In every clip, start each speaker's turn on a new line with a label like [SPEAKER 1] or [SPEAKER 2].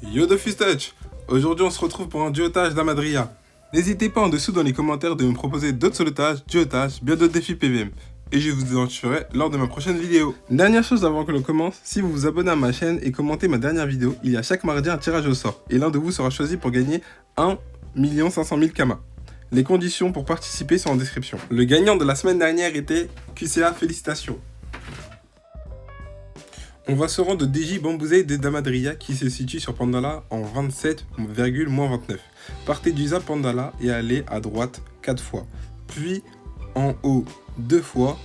[SPEAKER 1] Yo de Fistech. Aujourd'hui on se retrouve pour un duotage d'Amadria. N'hésitez pas en dessous dans les commentaires de me proposer d'autres solotages, duotages, bien d'autres défis PVM. Et je vous identifierai lors de ma prochaine vidéo. Dernière chose avant que l'on commence, si vous vous abonnez à ma chaîne et commentez ma dernière vidéo, il y a chaque mardi un tirage au sort. Et l'un de vous sera choisi pour gagner 1 500 000 Kama. Les conditions pour participer sont en description. Le gagnant de la semaine dernière était QCA, félicitations. On va se rendre au DJ Bamboozey de Damadria qui se situe sur Pandala en 27,-29. Partez du Zap Pandala et allez à droite 4 fois, puis en haut 2 fois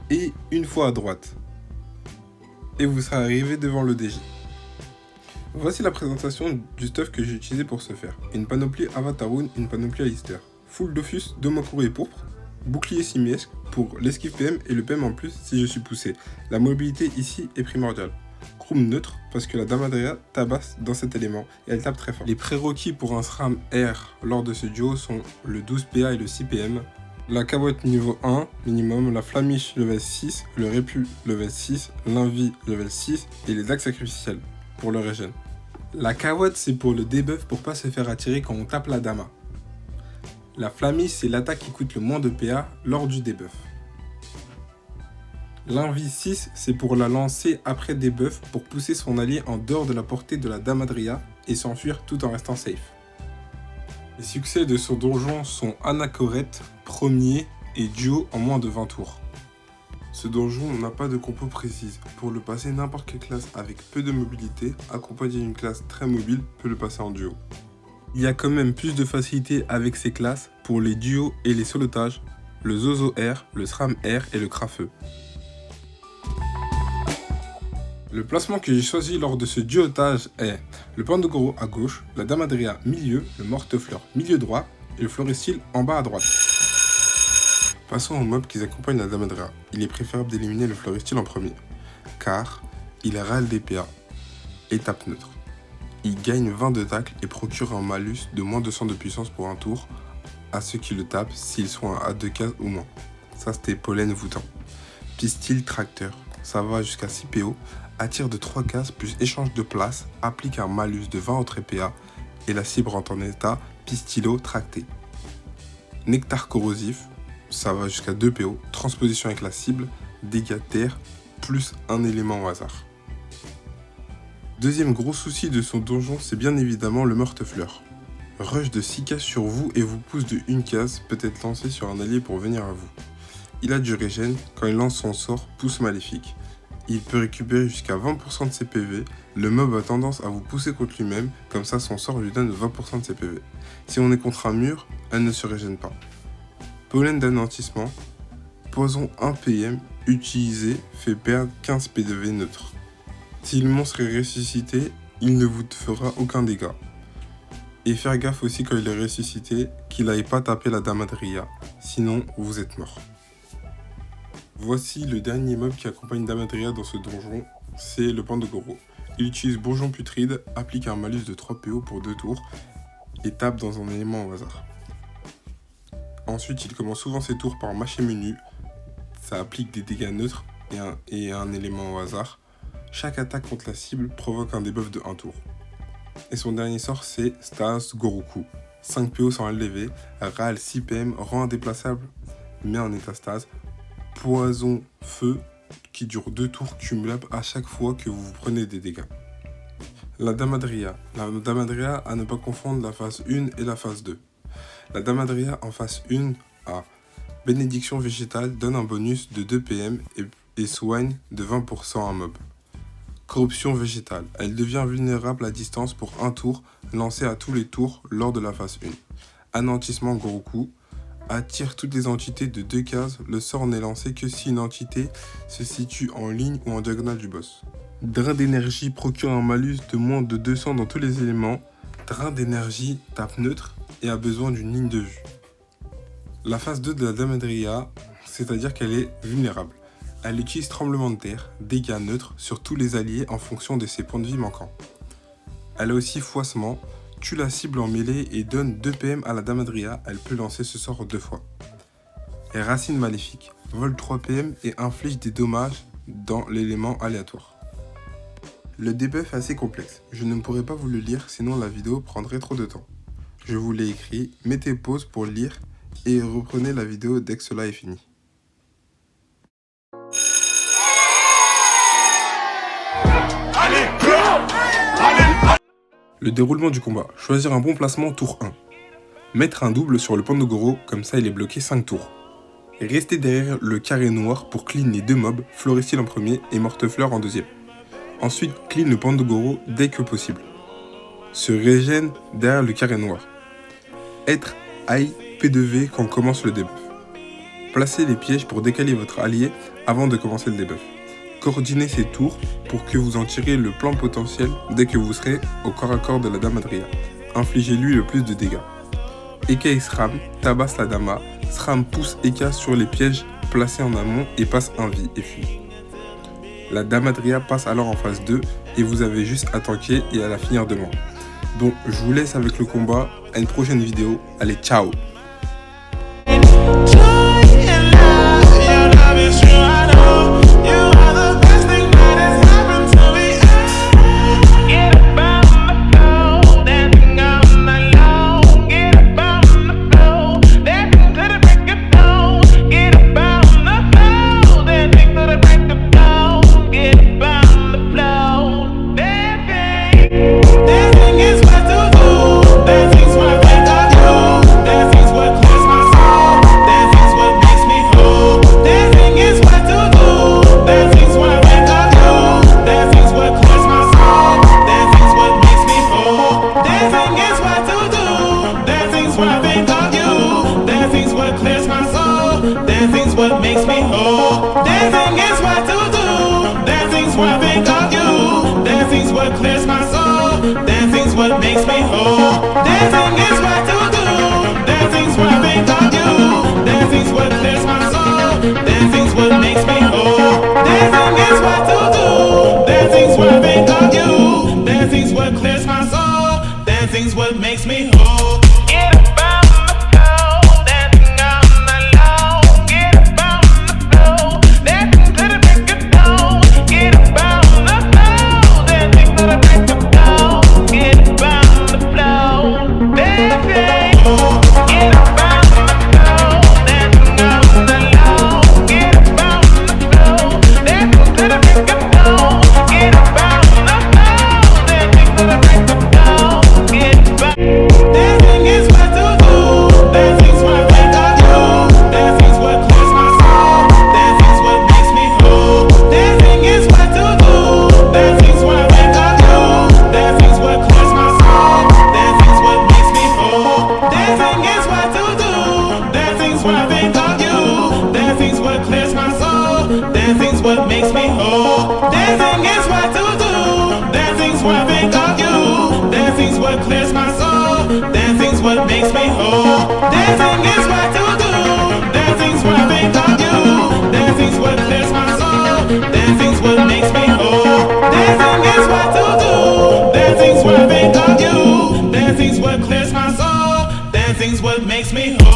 [SPEAKER 1] et une fois à droite. Et vous serez arrivé devant le DJ. Voici la présentation du stuff que j'ai utilisé pour ce faire. Une panoplie Avataroon, une panoplie Alistair. Full Dofus, Domakuru et Pourpre. Bouclier simiesque pour l'esquive PM et le PM en plus si je suis poussé. La mobilité ici est primordiale. Chrome neutre parce que la Damadria tabasse dans cet élément et elle tape très fort. Les prérequis pour un SRAM R lors de ce duo sont le 12 PA et le 6 PM. La cabotte niveau 1 minimum, la flamiche level 6, le répu level 6, l'invi level 6 et les axes sacrificiels pour le régène. La cabotte c'est pour le debuff pour pas se faire attirer quand on tape la Dama. La flamiche, c'est l'attaque qui coûte le moins de PA lors du debuff. L'invi 6, c'est pour la lancer après debuff pour pousser son allié en dehors de la portée de la Damadria et s'enfuir tout en restant safe. Les succès de son donjon sont Anachoret, premier et duo en moins de 20 tours. Ce donjon n'a pas de compo précise. Pour le passer, n'importe quelle classe avec peu de mobilité, accompagnée d'une classe très mobile, peut le passer en duo. Il y a quand même plus de facilité avec ces classes pour les duos et les solotages, le Zozo R, le SRAM R et le Crafeux. Le placement que j'ai choisi lors de ce duotage est le Pandogoro à gauche, la Damadria milieu, le Mortefleur milieu droit et le Floristil en bas à droite. Passons aux mobs qui accompagnent la Damadria. Il est préférable d'éliminer le Floristil en premier, car il râle des PA et tape neutre. Il gagne 20 de tacle et procure un malus de moins 200 de puissance pour un tour à ceux qui le tapent s'ils sont à 2 cases ou moins. Ça c'était pollen voûtant. Pistil tracteur, ça va jusqu'à 6 PO, attire de 3 cases plus échange de place, applique un malus de 20 entrées PA et la cible rentre en état pistilo tracté. Nectar corrosif, ça va jusqu'à 2 PO, transposition avec la cible, dégâts terre plus un élément au hasard. Deuxième gros souci de son donjon, c'est bien évidemment le Mortefleur. Rush de 6 cases sur vous et vous pousse de 1 case, peut être lancé sur un allié pour venir à vous. Il a du régène, quand il lance son sort, pousse maléfique. Il peut récupérer jusqu'à 20% de ses PV, le mob a tendance à vous pousser contre lui-même, comme ça son sort lui donne 20% de ses PV. Si on est contre un mur, elle ne se régène pas. Pollen d'anéantissement, poison 1 PM, utilisé, fait perdre 15 PV neutre. Si le monstre est ressuscité, il ne vous fera aucun dégât. Et faire gaffe aussi quand il est ressuscité, qu'il n'aille pas taper la Damadria, sinon vous êtes mort. Voici le dernier mob qui accompagne Damadria dans ce donjon, c'est le Pandogoro. Il utilise Bourgeon Putride, applique un malus de 3 PO pour 2 tours et tape dans un élément au hasard. Ensuite, il commence souvent ses tours par mâcher menu, ça applique des dégâts neutres et un élément au hasard. Chaque attaque contre la cible provoque un debuff de 1 tour. Et son dernier sort c'est Stase Goroku. 5 PO sans LDV, râle 6 PM, rend indéplaçable, met en état stase. Poison feu qui dure 2 tours cumulables à chaque fois que vous prenez des dégâts. La Damadria. La Damadria à ne pas confondre la phase 1 et la phase 2. La Damadria en phase 1 a bénédiction végétale, donne un bonus de 2 PM et soigne de 20% un mob. Corruption végétale. Elle devient vulnérable à distance pour 1 tour, lancé à tous les tours lors de la phase 1. Anéantissement Goroku. Attire toutes les entités de 2 cases. Le sort n'est lancé que si une entité se situe en ligne ou en diagonale du boss. Drain d'énergie procure un malus de moins de 200 dans tous les éléments. Drain d'énergie tape neutre et a besoin d'une ligne de vue. La phase 2 de la Damadria, c'est-à-dire qu'elle est vulnérable. Elle utilise tremblement de terre, dégâts neutres sur tous les alliés en fonction de ses points de vie manquants. Elle a aussi fouassement, tue la cible en mêlée et donne 2 PM à la Damadria, elle peut lancer ce sort 2 fois. Et racine maléfique, vole 3 PM et inflige des dommages dans l'élément aléatoire. Le debuff est assez complexe. Je ne pourrais pas vous le lire, sinon la vidéo prendrait trop de temps. Je vous l'ai écrit, mettez pause pour le lire et reprenez la vidéo dès que cela est fini. Le déroulement du combat. Choisir un bon placement tour 1. Mettre un double sur le Pandogoro, comme ça il est bloqué 5 tours. Rester derrière le carré noir pour clean les deux mobs, Florestil en premier et Mortefleur en deuxième. Ensuite, clean le Pandogoro dès que possible. Se régène derrière le carré noir. Être high P2V quand commence le debuff. Placez les pièges pour décaler votre allié avant de commencer le debuff. Coordonnez ces tours pour que vous en tirez le plein potentiel dès que vous serez au corps à corps de la Dame Adria. Infligez-lui le plus de dégâts. Eka et Sram tabasse la Dama. Sram pousse Eka sur les pièges placés en amont et passe un vie et fuit. La Dame Adria passe alors en phase 2 et vous avez juste à tanker et à la finir demain. Donc je vous laisse avec le combat, à une prochaine vidéo, allez ciao!
[SPEAKER 2] Dancing's what makes me whole. Dancing is what to do. Dancing's what I think of you. Dancing's what clears my soul. Dancing's what makes me whole. Dancing is what to do. Dancing's what I think of you. Dancing's what clears my soul. Dancing's what makes me whole. Dancing is what to do. Dancing's what I think of you. Dancing's what clears my soul. Dancing's what makes me whole. Dancing's what makes me whole. Dancing is what to do. Dancing's what I think of you. Dancing's what clears my soul. Dancing's what makes me whole. Dancing is what to do. Dancing's what I think of you. Dancing's what clears my soul. Dancing's what makes me whole. Dancing is what to do. Dancing's what I think of you. Dancing's what clears my soul. Dancing's what makes me whole.